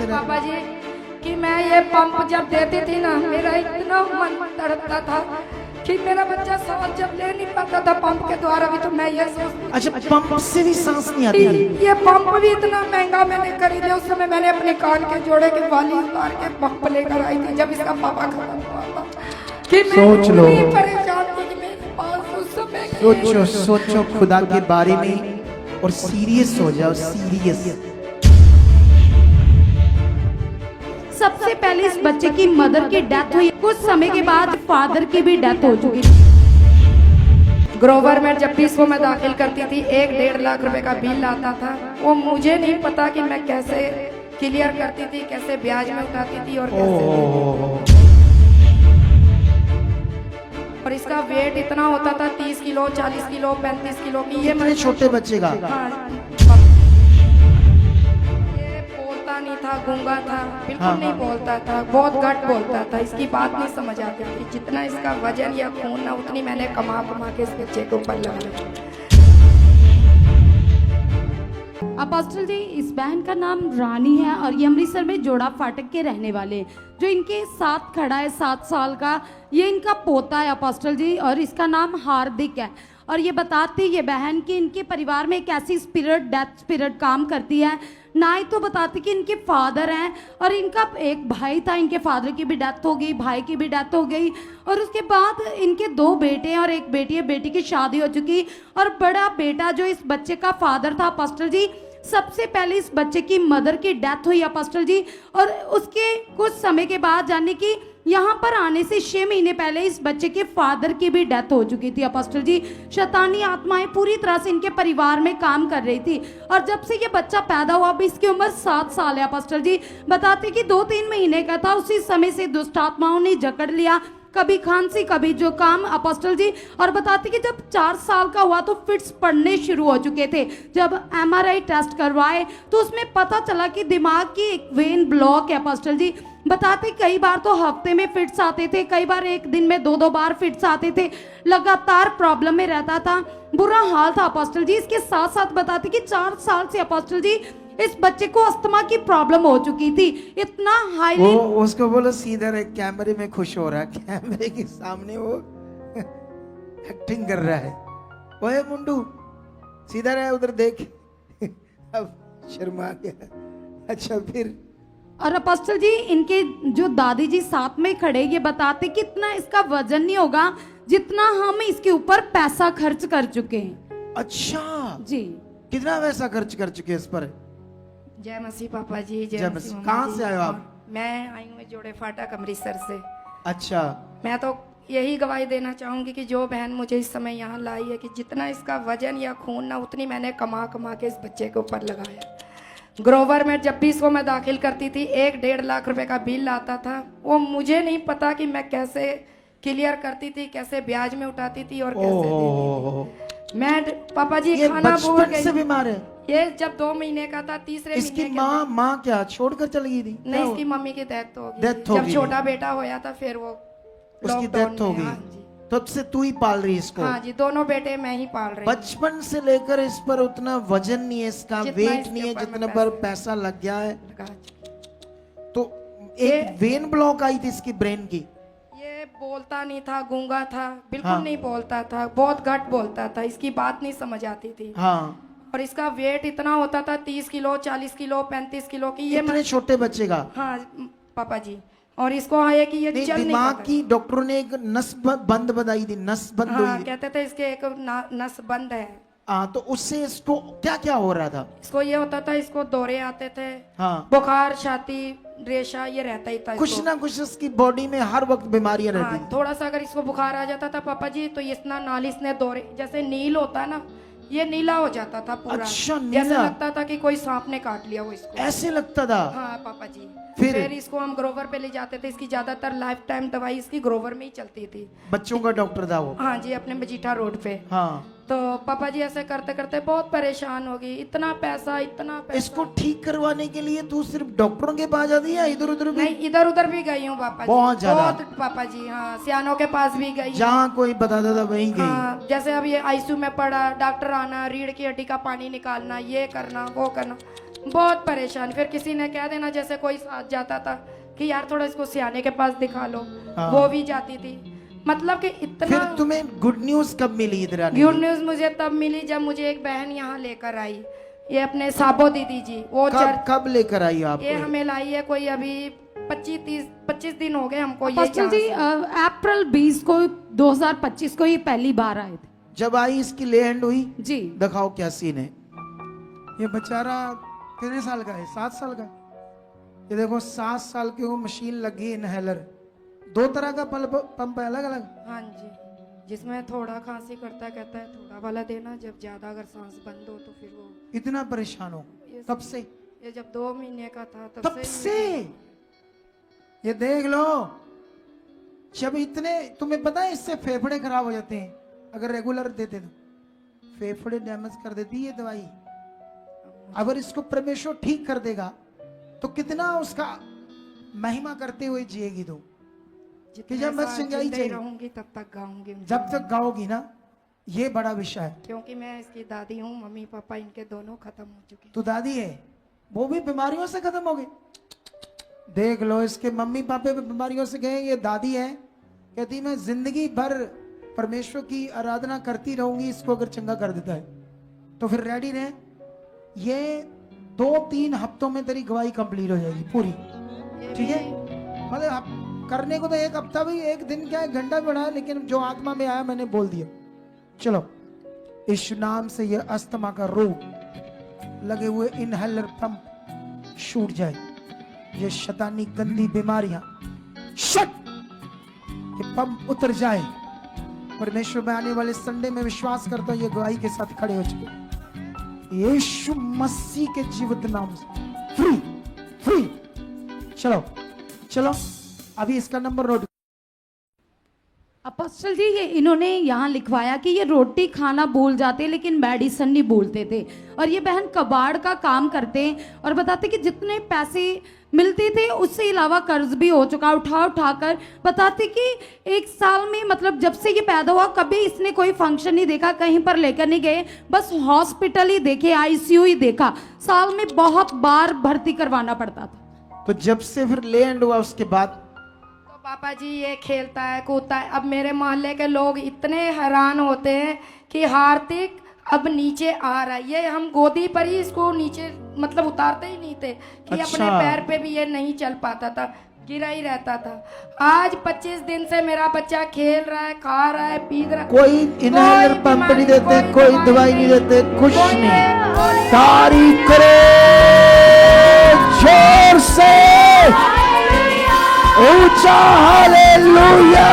तेरा? पापा जी कि मैं ये पंप जब देती थी ना, मेरा इतना मन तड़पता था कि मेरा बच्चा सांस जब ले नहीं पाता था पंप के द्वारा भी, तो मैं ये सोचती अच्छा, पंप से भी सांस नहीं आती? थी ये पंप भी इतना महंगा मैंने खरीदा। उस समय मैंने अपने कान के जोड़े के बाली उतार के पंप लेकर आई थी जब इसका पापा खत्म हुआ था कि मैं सोच लो। इतनी परेशान थी कि मेरे पास उस समय सोचो सोचो खुदा के बारे में और सीरियस हो जाओ, सीरियस। सबसे पहले इस बच्चे की मदर की डेथ हुई, कुछ समय के बाद फादर की भी डेथ हो चुकी। ग्रोवर में जब भी इसको मैं दाखिल करती थी 1-1.5 लाख रुपए का बिल आता था। वो मुझे नहीं पता कि मैं कैसे क्लियर करती थी, कैसे ब्याज में उठाती थी और कैसे। और इसका वेट इतना होता था 30 किलो, 40 किलो, 35 किलो की। ये इतने छोटे बच्चे का? हाँ, ये बोलता नहीं था, गूंगा था, बिल्कुल हाँ, नहीं हाँ। बोलता था, बहुत घट बोलता था। इसकी बात नहीं समझ आती थी। जितना इसका वजन या खून ना, उतनी मैंने कमा के इस बच्चे के ऊपर लगाया। अपोस्टल जी, इस बहन का नाम रानी है और ये अमृतसर में जोड़ा फाटक के रहने वाले हैं। जो इनके साथ खड़ा है 7 साल का, ये इनका पोता है अपोस्टल जी, और इसका नाम हार्दिक है। और ये बताती ये बहन कि इनके परिवार में एक ऐसी स्पिरिट, डेथ स्पिरिट काम करती है। ना ही तो बताती कि इनके फादर हैं और इनका एक भाई था, इनके फादर की भी डेथ हो गई, भाई की भी डेथ हो गई। और उसके बाद इनके 2 बेटे हैं और एक बेटी है, बेटी की शादी हो चुकी। और बड़ा बेटा जो इस बच्चे का फादर था अपोस्टल जी, सबसे पहले इस बच्चे की मदर की डेथ हुई अपोस्टल जी। और उसके कुछ समय के बाद जाने की यहाँ पर आने से 6 महीने पहले इस बच्चे के फादर की भी डेथ हो चुकी थी अपोस्टल जी। शैतानी आत्माएं पूरी तरह से इनके परिवार में काम कर रही थी। और जब से ये बच्चा पैदा हुआ, अभी इसकी उम्र 7 साल है अपोस्टल जी। बताते कि 2-3 महीने का था, उसी समय से दुष्ट आत्माओं ने जकड़ लिया, कभी खांसी कभी जुकाम अपोस्टल जी। और बताते कि जब 4 साल का हुआ तो फिट्स पड़ने शुरू हो चुके थे। जब MRI टेस्ट करवाए तो उसमें पता चला कि दिमाग की एक वेन ब्लॉक है अपोस्टल जी। बताते कई बार तो हफ्ते में फिट्स आते थे, कई बार एक दिन में 2-2 बार फिट्स आते थे। लगातार प्रॉब्लम में रहता था, बुरा हाल था अपोस्टल जी। इसके साथ साथ बताते कि 4 साल से अपोस्टल जी इस बच्चे को अस्थमा की प्रॉब्लम हो चुकी थी। इतना हाईली वो उसको बोलो सीधा रहे, कैमरे में खुश हो रहा है, कैमरे के सामने वो एक्टिंग कर रहा है। ओए मुंडू सीधा रहे, उधर देख। अब शर्मा गया। अच्छा फिर? और अपोस्टल जी इनके जो दादी जी साथ में खड़े, ये बताते कि इतना इसका वजन नहीं होगा जितना हम इसके ऊपर पैसा खर्च कर चुके हैं। अच्छा जी, कितना पैसा खर्च कर चुके इस पर? जय मसीह पापा जी, जय जय मसीह। मसीह। कहाँ मम्मी से जी। आए हो आप? मैं आई हूँ जोड़े फाटक अमृतसर से। अच्छा, मैं तो यही गवाही देना चाहूंगी कि जो बहन मुझे इस समय यहाँ लाई है, कि जितना इसका वजन या खून ना, उतनी मैंने कमा के इस बच्चे के ऊपर लगाया। ग्रोवर में जब भी इसको मैं दाखिल करती थी 1-1.5 लाख रुपए का बिल आता था। वो मुझे नहीं पता कि मैं कैसे क्लियर करती थी, कैसे ब्याज में उठाती थी और कैसे देती थी। मैं पापा जी ये खाना भूल बचपन गई। से बीमार है? ये जब 2 महीने का था, तीसरे इसकी महीने के माँ क्या छोड़कर चली गई थी? नहीं, इसकी मम्मी की डेथ हो गई। डेथ हो जब गई। छोटा बेटा होया था फिर वो उसकी लॉकडाउन डेथ हो में। गई। हाँ जी, तब से तू ही पाल रही है इसको? हाँ जी, दोनों बेटे मैं ही पाल रही हूँ। बचपन से लेकर इस पर उतना वजन नहीं है, इसका जितना वेट इसके नहीं है ऊपर जितना मैं पर पैसा लग गया है। लगा। तो एक वेन ब्लॉक आई थी इसकी ब्रेन की। ये बोलता नहीं था, गूंगा था, बिल्कुल हाँ। नहीं बोलता था, बहुत घट बोलता था। इसकी बात नहीं समझ आती थी। हाँ, और इसका वेट इतना होता था 30 किलो, 40 किलो, 35 किलो की। ये इतने छोटे बच्चे का? हाँ पापा जी। और इसको है कि ये नहीं, चल नहीं दिमाग पाता। की डॉक्टरों ने एक नस बंद बताई थी, नस बंद हाँ, हुई। कहते थे इसके एक नस बंद है। हाँ, तो उससे इसको क्या क्या हो रहा था? इसको ये होता था, इसको दौरे आते थे, हाँ, बुखार, छाती, रेशा, ये रहता ही था कुछ इसको। ना कुछ इसकी बॉडी में हर वक्त बीमारियां रहती हाँ, थोड़ा सा अगर इसको बुखार आ जाता था पापा जी, तो इतना नालिश ने दौरे, जैसे नील होता है ना, ये नीला हो जाता था पूरा। अच्छा, जैसे नीला? लगता था कि कोई सांप ने काट लिया वो इसको। ऐसे लगता था? हाँ पापा जी। फिर इसको हम ग्रोवर पे ले जाते थे। इसकी ज्यादातर लाइफ टाइम दवाई इसकी ग्रोवर में ही चलती थी। बच्चों का डॉक्टर था वो? हाँ जी, अपने मजीठा रोड पे। हाँ, तो पापा जी ऐसे करते करते बहुत परेशान हो गई। इतना पैसा। इसको ठीक करवाने के लिए तू सिर्फ डॉक्टरों के पास जाती है, इधर उधर भी? नहीं, इधर उधर भी गई हूँ पापा जी, बहुत ज्यादा? बहुत पापा जी। हाँ, सियानों के पास भी गई। जहाँ कोई बताता था वहीं गई? हाँ, जैसे अब ये आईसीयू में पड़ा, डॉक्टर आना, रीढ़ की हड्डी का पानी निकालना, ये करना वो करना। बहुत परेशान। फिर किसी ने कह देना, जैसे कोई साथ जाता था कि यार थोड़ा इसको सियाने के पास दिखा लो, हाँ। वो भी जाती थी। मतलब कि इतना। फिर तुम्हें गुड न्यूज कब मिली इधर आने गुड की? न्यूज मुझे तब मिली जब मुझे एक बहन यहाँ लेकर आई, ये अपने साबो दीदी जी। वो कब लेकर आई आप? ये हमें लाई है कोई अभी 25 दिन हो गए हमको। ये अपोस्टल जी अप्रैल 20 को 2025 को ये पहली बार आए थे। जब आई इसकी ले हैंड हुई जी दिखाओ क्या सीन है। ये बेचारा कितने साल का है? 7 साल का। ये देखो 7 साल की वो मशीन लगी, इनहेलर। 2 तरह का पंप है, अलग अलग। हाँ जी, जिसमें थोड़ा खांसी करता है, कहता है थोड़ा वाला देना, जब ज्यादा अगर सांस बंद हो तो फिर वो। इतना परेशान हो तब से? ये जब 2 महीने का था तब से ये देख लो। जब इतने, तुम्हें पता है इससे फेफड़े खराब हो जाते हैं अगर रेगुलर देते तो। फेफड़े डैमेज कर देती है ये दवाई। अगर इसको परमेश्वर ठीक कर देगा तो कितना उसका महिमा करते हुए जिएगी तू। कि जब मैं सिंगाई चाहिए रहूंगी तब तक गाऊंगी। जब तक गाओगी ना, ये बड़ा विषय है। क्योंकि मैं इसकी दादी हूँ, मम्मी पापा इनके दोनों खत्म हो चुके। तू दादी है, वो भी बीमारियों से खत्म हो गए। देख लो, इसके मम्मी पापा भी बीमारियों से गए, ये दादी है कहती मैं जिंदगी भर परमेश्वर की आराधना करती रहूंगी, इसको अगर चंगा कर देता है तो फिर रेडी रहे। ये 2-3 हफ्तों में तेरी गवाही कंप्लीट हो जाएगी पूरी, ठीक है? मतलब करने को तो 1 हफ्ता भी, 1 दिन क्या 1 घंटा भी बढ़ा, लेकिन जो आत्मा में आया मैंने बोल दिया। चलो, इस नाम से ये अस्थमा का रोग, लगे हुए इनहेलर पंप छूट जाए। ये शैतानी गंदी बीमारियां शट, ये पंप उतर जाए। परमेश्वर में आने वाले संडे में विश्वास करता हूं ये गवाही के साथ खड़े हो चुके। यीशु मसीह के जीवित नाम से फ्री फ्री। चलो चलो, अभी इसका नंबर नोट। अपोस्टल जी, ये इन्होंने यहाँ लिखवाया कि ये रोटी खाना भूल जाते लेकिन मेडिसिन नहीं भूलते थे। और ये बहन कबाड़ का काम करते हैं और बताते कि जितने पैसे मिलते थे उससे अलावा कर्ज भी हो चुका, उठा उठा कर। बताते कि 1 साल में, मतलब जब से ये पैदा हुआ, कभी इसने कोई फंक्शन नहीं देखा, कहीं पर लेकर नहीं गए, बस हॉस्पिटल ही देखे, आईसीयू ही देखा। साल में बहुत बार भर्ती करवाना पड़ता था। तो जब से फिर ले एंड हुआ उसके बाद पापा जी ये खेलता है कूदता है। अब मेरे मोहल्ले के लोग इतने हैरान होते हैं कि हार्दिक अब नीचे आ रहा है। ये हम गोदी पर ही इसको नीचे मतलब उतारते ही नहीं थे कि अच्छा। अपने पैर पे भी ये नहीं चल पाता था, गिरा ही रहता था। आज 25 दिन से मेरा बच्चा खेल रहा है, खा रहा है, पी रहा है। कोई इनहेलर पंप नहीं देते, कोई दवाई नहीं देते, कुछ नहीं। तारीफ करे जोर से, ऊंचा हालेलुया।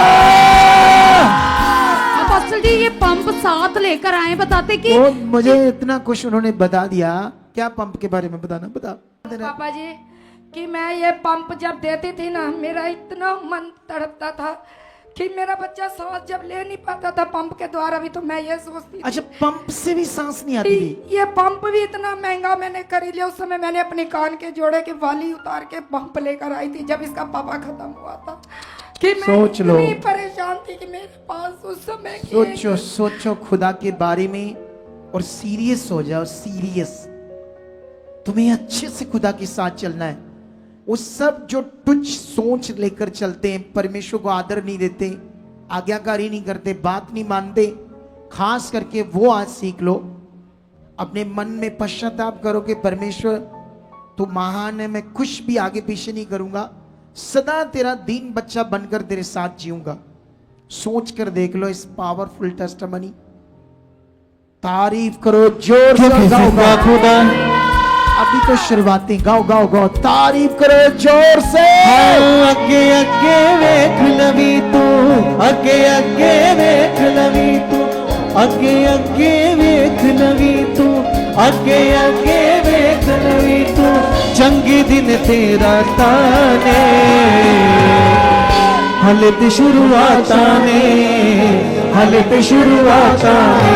अपोस्टल जी, ये पंप साथ लेकर आए। बताते कि वो मुझे इतना कुछ उन्होंने बता दिया। क्या पंप के बारे में बताना, बता। पापा जी कि मैं ये पंप जब देती थी ना, मेरा इतना मन तड़पता था कि मेरा बच्चा सांस जब ले नहीं पाता था पंप के द्वारा भी, तो मैं ये सोचती थी। अच्छा, पंप से भी सांस नहीं आती थी? ये पंप भी इतना महंगा मैंने खरीद लिया। उस समय मैंने अपने कान के जोड़े के वाली उतार के पंप लेकर आई थी जब इसका पापा खत्म हुआ था। कि मैं सोच लो। इतनी परेशान थी कि मेरे पास उस समय सोचो सोचो खुदा के बारे में और सीरियस हो जाओ। सीरियस, तुम्हें अच्छे से खुदा के साथ चलना है। वो सब जो तुच्छ सोच लेकर चलते हैं, परमेश्वर को आदर नहीं देते, आज्ञाकारी नहीं करते, बात नहीं मानते, खास करके वो आज सीख लो। अपने मन में पश्चाताप करो कि परमेश्वर तू महान है, मैं कुछ भी आगे पीछे नहीं करूंगा, सदा तेरा दीन बच्चा बनकर तेरे साथ जीऊंगा। सोच कर देख लो इस पावरफुल टेस्टिमनी। तारीफ करो जोर से, गाओ खुदा। अभी तो शुरुआती, गाओ गाओ गाओ, तारीफ करो जोर से। अगे अगे वेख लवी तू, अगे अगे वेख लवी तू, अगे अगे वेख लवी तू, अगे अगे वेख लवी तू। चंगे दिन तेरा ताने, हले ते शुरुआत ने, हले ते शुरुआत ने,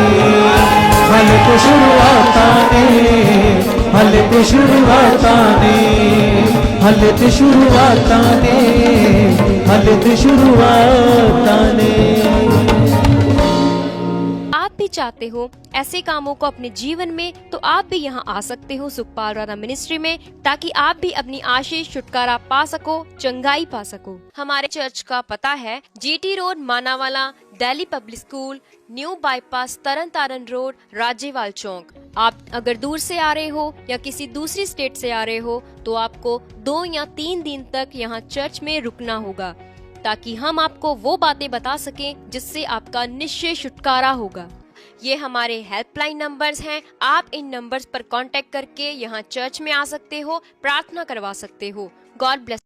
हले ते शुरुआत ने, हले ते शुरुआत ने, हले ते शुरुआत ने, हले ते शुरुआत ने। आप भी चाहते हो ऐसे कामों को अपने जीवन में, तो आप भी यहाँ आ सकते हो सुखपाल राणा मिनिस्ट्री में, ताकि आप भी अपनी आशीष छुटकारा पा सको, चंगाई पा सको। हमारे चर्च का पता है GT road Manawala, Delhi public school, new bypass, Tarn Taran road, Rajewal चौक। आप अगर दूर से आ रहे हो या किसी दूसरी स्टेट से आ रहे हो तो आपको 2 या 3 दिन तक यहाँ चर्च में रुकना होगा, ताकि हम आपको वो बातें बता सकें जिससे आपका निश्चय छुटकारा होगा। ये हमारे हेल्पलाइन नंबर्स हैं, आप इन नंबर्स पर कांटेक्ट करके यहाँ चर्च में आ सकते हो, प्रार्थना करवा सकते हो। God bless.